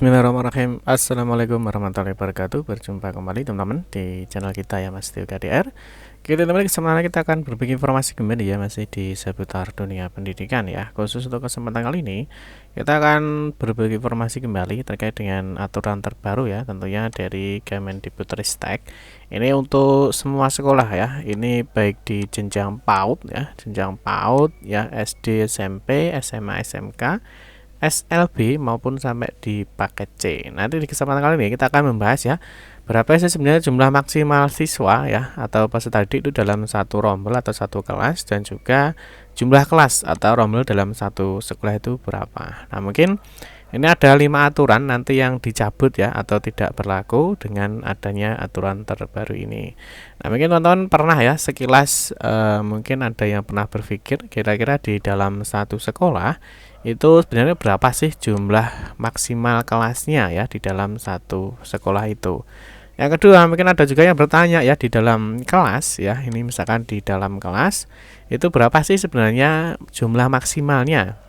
Bismillahirrahmanirrahim. Assalamualaikum warahmatullahi wabarakatuh. Berjumpa kembali teman-teman di channel kita ya, Mas Tio KDR. Oke teman-teman, kesempatan kita akan berbagi informasi kembali ya, masih di seputar dunia pendidikan ya. Khusus untuk kesempatan kali ini kita akan berbagi informasi kembali terkait dengan aturan terbaru ya, tentunya dari Kemendikbudristek. Ini untuk semua sekolah ya. Ini baik di jenjang PAUD ya, SD, SMP, SMA, SMK, SLB maupun sampai di paket C. Nanti di kesempatan kali ini kita akan membahas ya, berapa sih sebenarnya jumlah maksimal siswa ya atau peserta didik itu dalam satu rombel atau satu kelas, dan juga jumlah kelas atau rombel dalam satu sekolah itu berapa. Nah, mungkin ini ada 5 aturan nanti yang dicabut ya atau tidak berlaku dengan adanya aturan terbaru ini. Nah, mungkin teman-teman pernah ya sekilas mungkin ada yang pernah berpikir kira-kira di dalam satu sekolah itu sebenarnya berapa sih jumlah maksimal kelasnya ya di dalam satu sekolah itu. Yang kedua, mungkin ada juga yang bertanya ya, di dalam kelas ya, ini misalkan di dalam kelas itu berapa sih sebenarnya jumlah maksimalnya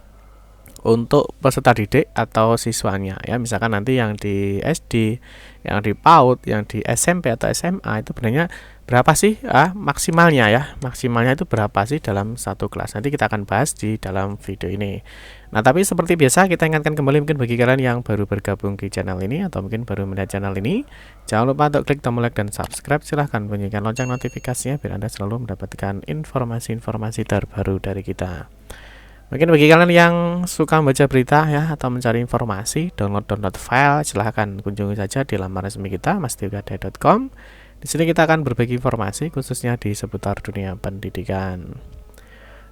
untuk peserta didik atau siswanya ya. Misalkan nanti yang di SD, yang di PAUD, yang di SMP atau SMA itu sebenarnya berapa sih maksimalnya ya. Maksimalnya itu berapa sih dalam satu kelas. Nanti kita akan bahas di dalam video ini. Nah, tapi seperti biasa kita ingatkan kembali mungkin bagi kalian yang baru bergabung di channel ini atau mungkin baru melihat channel ini, jangan lupa untuk klik tombol like dan subscribe. Silahkan bunyikan lonceng notifikasinya biar Anda selalu mendapatkan informasi-informasi terbaru dari kita. Mungkin bagi kalian yang suka membaca berita ya atau mencari informasi, download file, silahkan kunjungi saja di laman resmi kita mastiokade.com. Di sini kita akan berbagi informasi khususnya di seputar dunia pendidikan.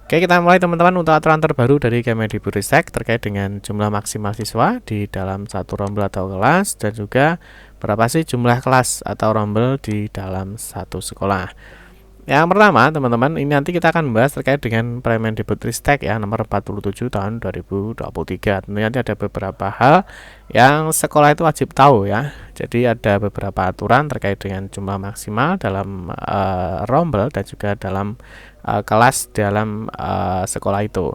Oke, kita mulai teman-teman untuk aturan terbaru dari Kemendikbudristek terkait dengan jumlah maksimal siswa di dalam satu rombel atau kelas, dan juga berapa sih jumlah kelas atau rombel di dalam satu sekolah. Yang pertama teman-teman, ini nanti kita akan membahas terkait dengan Permendikbudristek ya nomor 47 tahun 2023. Tentunya nanti ada beberapa hal yang sekolah itu wajib tahu ya. Jadi ada beberapa aturan terkait dengan jumlah maksimal dalam rombel dan juga dalam kelas dalam sekolah itu.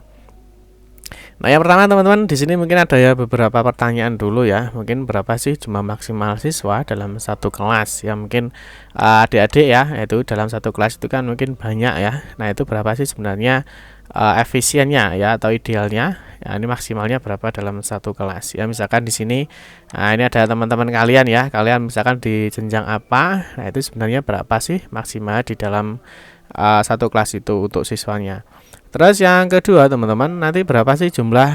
Nah, yang pertama teman-teman, di sini mungkin ada ya beberapa pertanyaan dulu ya. Mungkin berapa sih jumlah maksimal siswa dalam satu kelas? Ya mungkin adik-adik ya, yaitu dalam satu kelas itu kan mungkin banyak ya. Nah, itu berapa sih sebenarnya efisiennya ya atau idealnya? Ya, ini maksimalnya berapa dalam satu kelas? Ya misalkan di sini, ini ada teman-teman kalian ya. Kalian misalkan di jenjang apa? Nah, itu sebenarnya berapa sih maksimal di dalam satu kelas itu untuk siswanya? Terus yang kedua teman-teman, nanti berapa sih jumlah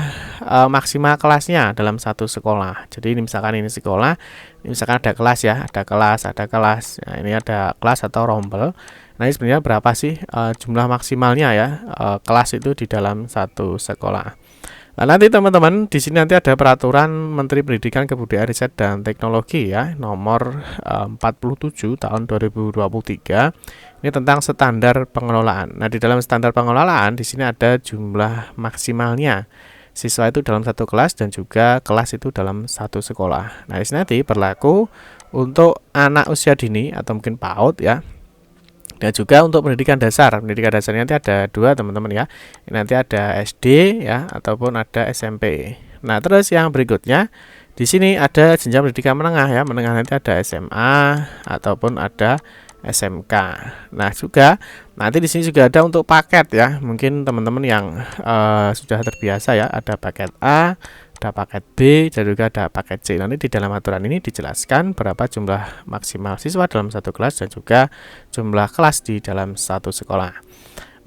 maksimal kelasnya dalam satu sekolah. Jadi ini misalkan ini sekolah, ini misalkan ada kelas ya, ada kelas. Nah, ini ada kelas atau rombel. Nah, ini sebenarnya berapa sih jumlah maksimalnya ya kelas itu di dalam satu sekolah. Nah, nanti teman-teman di sini nanti ada peraturan Menteri Pendidikan, Kebudayaan, Riset dan Teknologi ya nomor 47 tahun 2023. Ini tentang standar pengelolaan. Nah, di dalam standar pengelolaan di sini ada jumlah maksimalnya siswa itu dalam satu kelas dan juga kelas itu dalam satu sekolah. Nah, di sini nanti berlaku untuk anak usia dini atau mungkin PAUD ya. Dan juga untuk pendidikan dasar. Pendidikan dasarnya nanti ada 2 teman-teman ya. Ini nanti ada SD ya ataupun ada SMP. Nah, terus yang berikutnya di sini ada jenjang pendidikan menengah ya. Menengah nanti ada SMA ataupun ada SMK. Nah, juga nanti di sini juga ada untuk paket ya. Mungkin teman-teman yang sudah terbiasa ya, ada paket A, ada paket B, dan juga ada paket C. Nanti di dalam aturan ini dijelaskan berapa jumlah maksimal siswa dalam satu kelas dan juga jumlah kelas di dalam satu sekolah.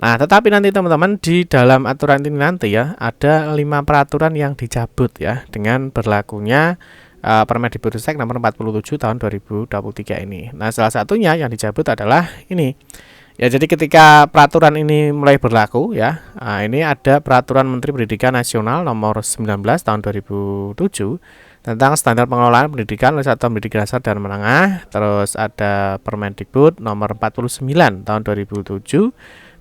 Nah, tetapi nanti teman-teman di dalam aturan ini nanti ya ada 5 peraturan yang dicabut ya dengan berlakunya Permendikbudristek nomor 47 tahun 2023 ini. Nah, salah satunya yang dicabut adalah ini. Ya, jadi ketika peraturan ini mulai berlaku ya, ini ada peraturan Menteri Pendidikan Nasional nomor 19 tahun 2007 tentang standar pengelolaan pendidikan oleh satuan pendidikan dasar dan menengah. Terus ada Permendikbud nomor 49 tahun 2007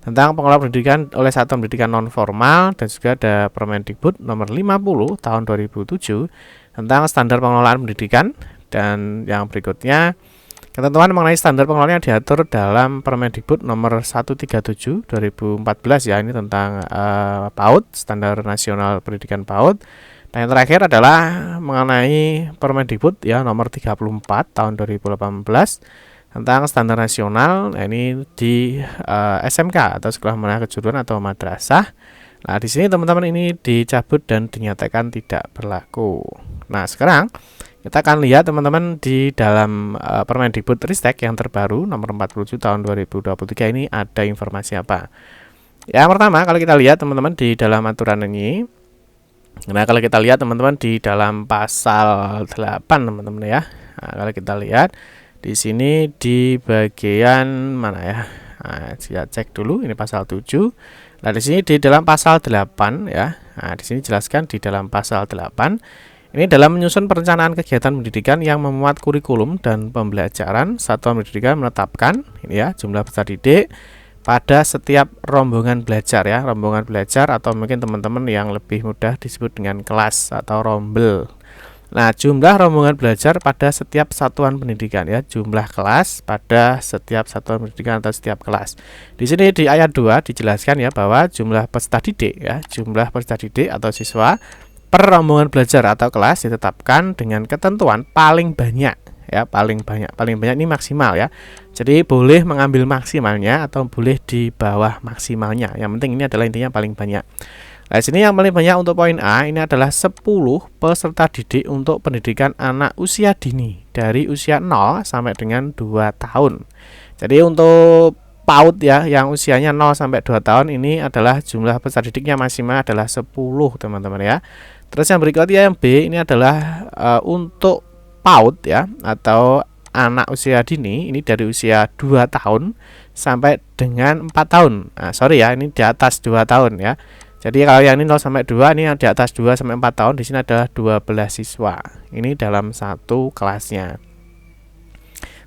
tentang pengelolaan pendidikan oleh satuan pendidikan non formal, dan juga ada Permendikbud nomor 50 tahun 2007 tentang standar pengelolaan pendidikan. Dan yang berikutnya, ketentuan mengenai standar pengelolaan yang diatur dalam Permendikbud nomor 137 2014 ya, ini tentang PAUD, standar nasional pendidikan PAUD. Nah, yang terakhir adalah mengenai Permendikbud ya nomor 34 tahun 2018 tentang standar nasional. Nah, ini di SMK atau sekolah menengah kejuruan atau madrasah. Nah, di sini teman-teman ini dicabut dan dinyatakan tidak berlaku. Nah, sekarang kita akan lihat teman-teman di dalam Permendikbud-Ristek yang terbaru nomor 47 tahun 2023 ini ada informasi apa. Yang pertama, kalau kita lihat teman-teman di dalam aturan ini, nah kalau kita lihat teman-teman di dalam pasal 8 teman-teman ya. Nah, kalau kita lihat di sini di bagian mana ya? Nah, saya cek dulu ini pasal 7. Nah, di sini di dalam pasal 8 ya. Nah, di sini jelaskan di dalam pasal 8 ini dalam menyusun perencanaan kegiatan pendidikan yang memuat kurikulum dan pembelajaran, satuan pendidikan menetapkan ini ya jumlah peserta didik pada setiap rombongan belajar ya, rombongan belajar atau mungkin teman-teman yang lebih mudah disebut dengan kelas atau rombel. Nah, jumlah rombongan belajar pada setiap satuan pendidikan ya, jumlah kelas pada setiap satuan pendidikan atau setiap kelas. Di sini di ayat 2 dijelaskan ya bahwa jumlah peserta didik ya, jumlah peserta didik atau siswa per rombongan belajar atau kelas ditetapkan dengan ketentuan paling banyak ya, paling banyak ini maksimal ya. Jadi boleh mengambil maksimalnya atau boleh di bawah maksimalnya. Yang penting ini adalah intinya paling banyak. Nah, sini yang paling banyak untuk poin A ini adalah 10 peserta didik untuk pendidikan anak usia dini dari usia 0 sampai dengan 2 tahun. Jadi untuk PAUD ya yang usianya 0 sampai 2 tahun ini adalah jumlah peserta didiknya maksimal adalah 10 teman-teman ya. Terus yang berikutnya yang B ini adalah untuk PAUD ya atau anak usia dini ini dari usia 2 tahun sampai dengan 4 tahun. Nah, sorry ya, ini di atas 2 tahun ya. Jadi kalau yang ini 0 sampai 2 ini yang di atas 2 sampai 4 tahun di sini adalah 12 siswa. Ini dalam satu kelasnya.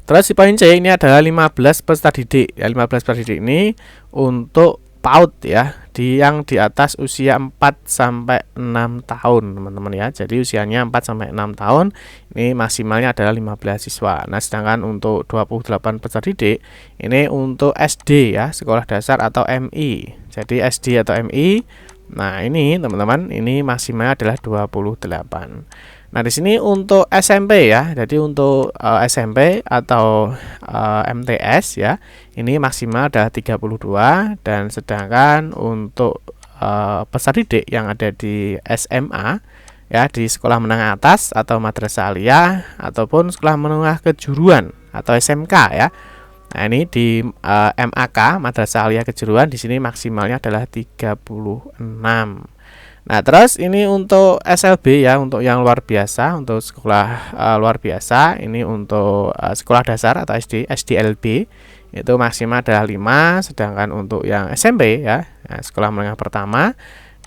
Terus di poin C ini adalah 15 peserta didik. Ya, 15 peserta didik ini untuk PAUD ya, yang di atas usia 4 sampai 6 tahun, teman-teman ya. Jadi usianya 4 sampai 6 tahun, ini maksimalnya adalah 15 siswa. Nah, sedangkan untuk 28 peserta didik ini untuk SD ya, sekolah dasar atau MI. Jadi SD atau MI. Nah, ini teman-teman, ini maksimalnya adalah 28. Nah, di sini untuk SMP ya. Jadi untuk SMP atau MTS ya, ini maksimal adalah 32 dan sedangkan untuk peserta didik yang ada di SMA ya, di sekolah menengah atas atau madrasah aliyah ataupun sekolah menengah kejuruan atau SMK ya. Nah, ini di MAK madrasah aliyah kejuruan di sini maksimalnya adalah 36. Nah, terus ini untuk SLB ya, untuk yang luar biasa, untuk sekolah luar biasa, ini untuk sekolah dasar atau SDLB itu maksimal adalah 5, sedangkan untuk yang SMP ya, sekolah menengah pertama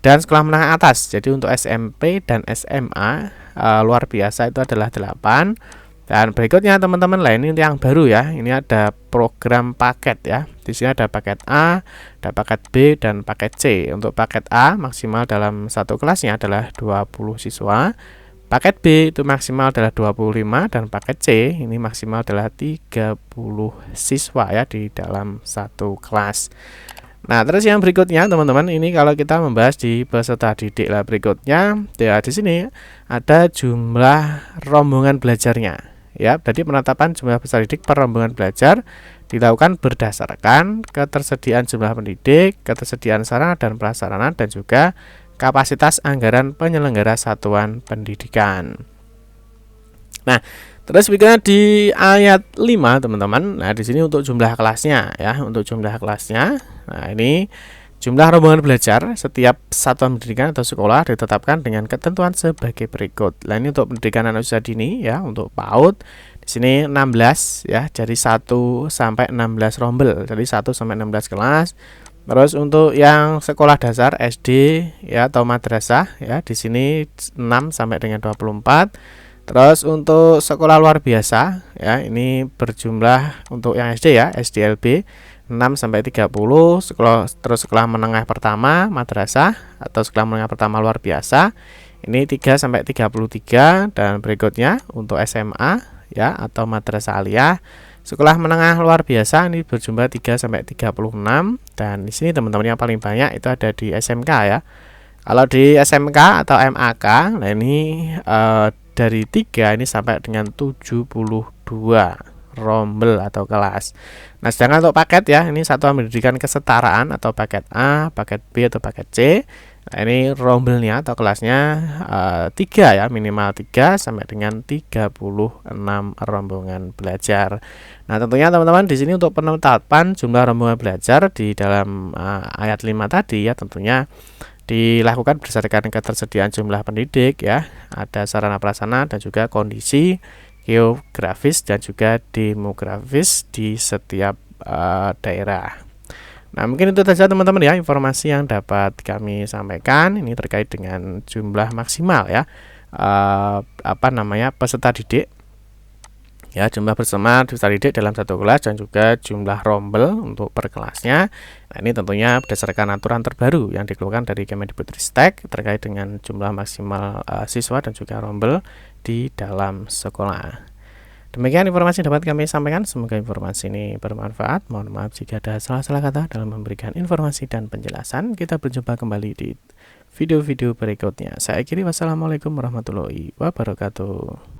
dan sekolah menengah atas. Jadi untuk SMP dan SMA luar biasa itu adalah 8. Dan berikutnya teman-teman lain ini yang baru ya. Ini ada program paket ya. Di sini ada paket A, ada paket B dan paket C. Untuk paket A maksimal dalam satu kelasnya adalah 20 siswa. Paket B itu maksimal adalah 25 dan paket C ini maksimal adalah 30 siswa ya di dalam satu kelas. Nah, terus yang berikutnya teman-teman ini kalau kita membahas di peserta didik lah berikutnya ya, di sini ada jumlah rombongan belajarnya. Ya, jadi penetapan jumlah peserta didik per rombongan belajar dilakukan berdasarkan ketersediaan jumlah pendidik, ketersediaan sarana dan prasarana dan juga kapasitas anggaran penyelenggara satuan pendidikan. Nah, terus berikutnya di ayat 5 teman-teman. Nah, di sini untuk jumlah kelasnya ya, untuk jumlah kelasnya. Nah, ini jumlah rombongan belajar setiap satuan pendidikan atau sekolah ditetapkan dengan ketentuan sebagai berikut. Nah, ini untuk pendidikan anak usia dini ya, untuk PAUD di sini 16 ya, jadi 1 sampai 16 rombel, jadi 1 sampai 16 kelas. Terus untuk yang sekolah dasar SD ya atau madrasah ya, di sini 6 sampai dengan 24. Terus untuk sekolah luar biasa ya, ini berjumlah untuk yang SD ya, SDLB 6 sampai 30, terus sekolah menengah pertama madrasah atau sekolah menengah pertama luar biasa ini 3 sampai 33 dan berikutnya untuk SMA ya atau madrasah aliyah sekolah menengah luar biasa ini berjumlah 3 sampai 36 dan di sini teman-teman yang paling banyak itu ada di SMK ya. Kalau di SMK atau MAK, nah ini dari 3 ini sampai dengan 72 rombel atau kelas. Nah, sedangkan untuk paket ya, ini satuan pendidikan kesetaraan atau paket A, paket B atau paket C. Nah, ini rombelnya atau kelasnya 3 ya, minimal 3 sampai dengan 36 rombongan belajar. Nah, tentunya teman-teman di sini untuk penetapan jumlah rombongan belajar di dalam ayat 5 tadi ya, tentunya dilakukan berdasarkan ketersediaan jumlah pendidik ya, ada sarana prasarana dan juga kondisi geografis dan juga demografis di setiap daerah. Nah, mungkin itu saja teman-teman ya informasi yang dapat kami sampaikan ini terkait dengan jumlah maksimal ya peserta didik ya, jumlah peserta didik dalam satu kelas dan juga jumlah rombel untuk per kelasnya. Nah, ini tentunya berdasarkan aturan terbaru yang dikeluarkan dari Kemendikbudristek terkait dengan jumlah maksimal siswa dan juga rombel di dalam sekolah. Demikian informasi dapat kami sampaikan. Semoga informasi ini bermanfaat. Mohon maaf jika ada salah-salah kata dalam memberikan informasi dan penjelasan. Kita berjumpa kembali di video-video berikutnya. Saya akhiri, wassalamualaikum warahmatullahi wabarakatuh.